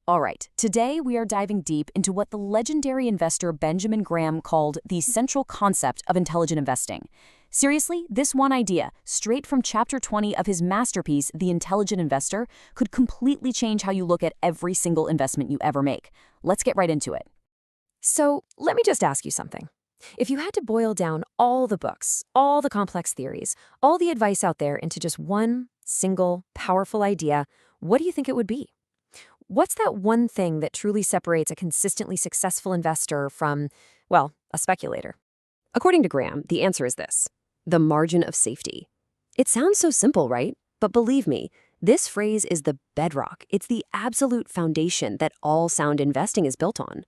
All right, today we are diving deep into what the legendary investor Benjamin Graham called the central concept of intelligent investing. Seriously, this one idea, straight from chapter 20 of his masterpiece, The Intelligent Investor, could completely change how you look at every single investment you ever make. Let's get right into it. So let me just ask you something. If you had to boil down all the books, all the complex theories, all the advice out there into just one single, powerful idea, what do you think it would be? What's that one thing that truly separates a consistently successful investor from, well, a speculator? According to Graham, the answer is this: the margin of safety. It sounds so simple, right? But believe me, this phrase is the bedrock. It's the absolute foundation that all sound investing is built on.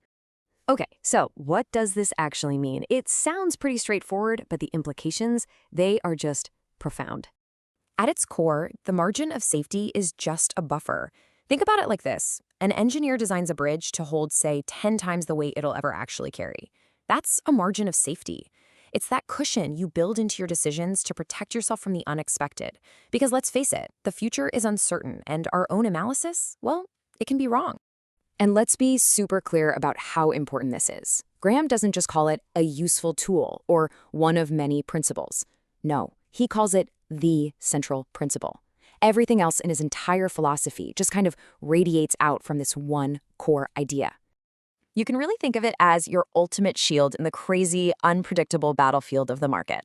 Okay, so what does this actually mean? It sounds pretty straightforward, but the implications, they are just profound. At its core, the margin of safety is just a buffer. Think about it like this. An engineer designs a bridge to hold, say, 10 times the weight it'll ever actually carry. That's a margin of safety. It's that cushion you build into your decisions to protect yourself from the unexpected. Because let's face it, the future is uncertain, and our own analysis, well, it can be wrong. And let's be super clear about how important this is. Graham doesn't just call it a useful tool or one of many principles. No, he calls it the central principle. Everything else in his entire philosophy just kind of radiates out from this one core idea. You can really think of it as your ultimate shield in the crazy, unpredictable battlefield of the market.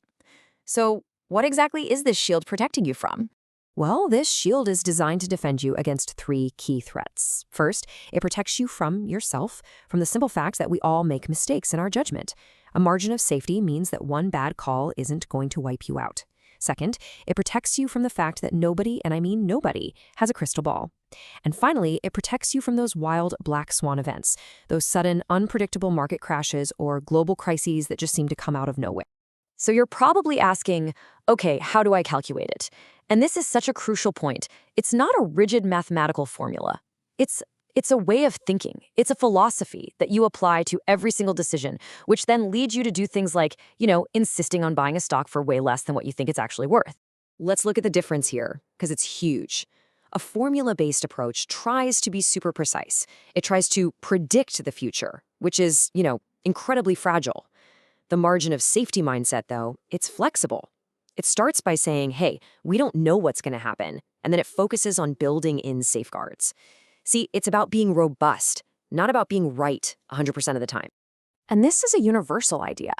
So, what exactly is this shield protecting you from? Well, this shield is designed to defend you against three key threats. First, it protects you from yourself, from the simple fact that we all make mistakes in our judgment. A margin of safety means that one bad call isn't going to wipe you out. Second, it protects you from the fact that nobody, and I mean nobody, has a crystal ball. And finally, it protects you from those wild black swan events, those sudden, unpredictable market crashes or global crises that just seem to come out of nowhere. So you're probably asking, okay, how do I calculate it? And this is such a crucial point. It's not a rigid mathematical formula. It's a way of thinking. It's a philosophy that you apply to every single decision, which then leads you to do things like, insisting on buying a stock for way less than what you think it's actually worth. Let's look at the difference here, because it's huge. A formula-based approach tries to be super precise. It tries to predict the future, which is, incredibly fragile. The margin of safety mindset, though, it's flexible. It starts by saying, hey, we don't know what's going to happen, and then it focuses on building in safeguards. See, it's about being robust, not about being right 100% of the time. And this is a universal idea.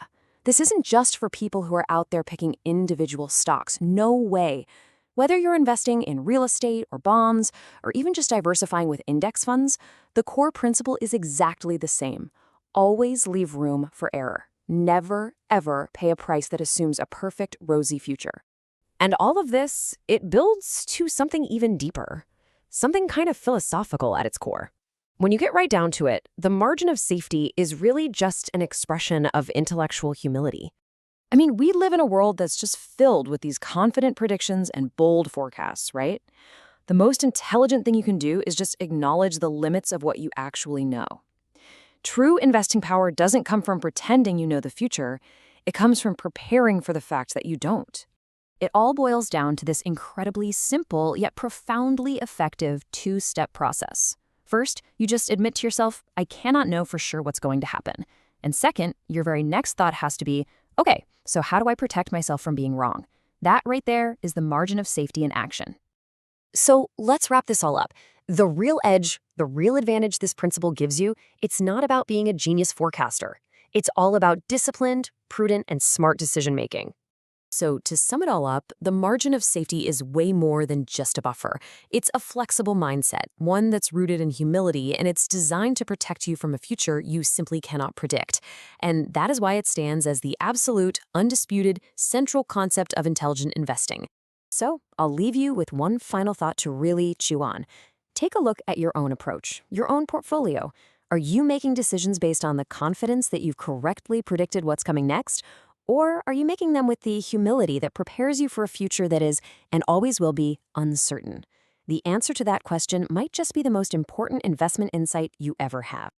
This isn't just for people who are out there picking individual stocks. No way. Whether you're investing in real estate or bonds, or even just diversifying with index funds, the core principle is exactly the same. Always leave room for error. Never, ever pay a price that assumes a perfect, rosy future. And all of this, it builds to something even deeper. Something kind of philosophical at its core. When you get right down to it, the margin of safety is really just an expression of intellectual humility. I mean, we live in a world that's just filled with these confident predictions and bold forecasts, right? The most intelligent thing you can do is just acknowledge the limits of what you actually know. True investing power doesn't come from pretending you know the future. It comes from preparing for the fact that you don't. It all boils down to this incredibly simple yet profoundly effective two-step process. First, you just admit to yourself, I cannot know for sure what's going to happen. And second, your very next thought has to be, okay, so how do I protect myself from being wrong? That right there is the margin of safety in action. So let's wrap this all up. The real edge, the real advantage this principle gives you, it's not about being a genius forecaster. It's all about disciplined, prudent, and smart decision-making. So to sum it all up, the margin of safety is way more than just a buffer. It's a flexible mindset, one that's rooted in humility, and it's designed to protect you from a future you simply cannot predict. And that is why it stands as the absolute, undisputed, central concept of intelligent investing. So I'll leave you with one final thought to really chew on. Take a look at your own approach, your own portfolio. Are you making decisions based on the confidence that you've correctly predicted what's coming next? Or are you making them with the humility that prepares you for a future that is, and always will be, uncertain? The answer to that question might just be the most important investment insight you ever have.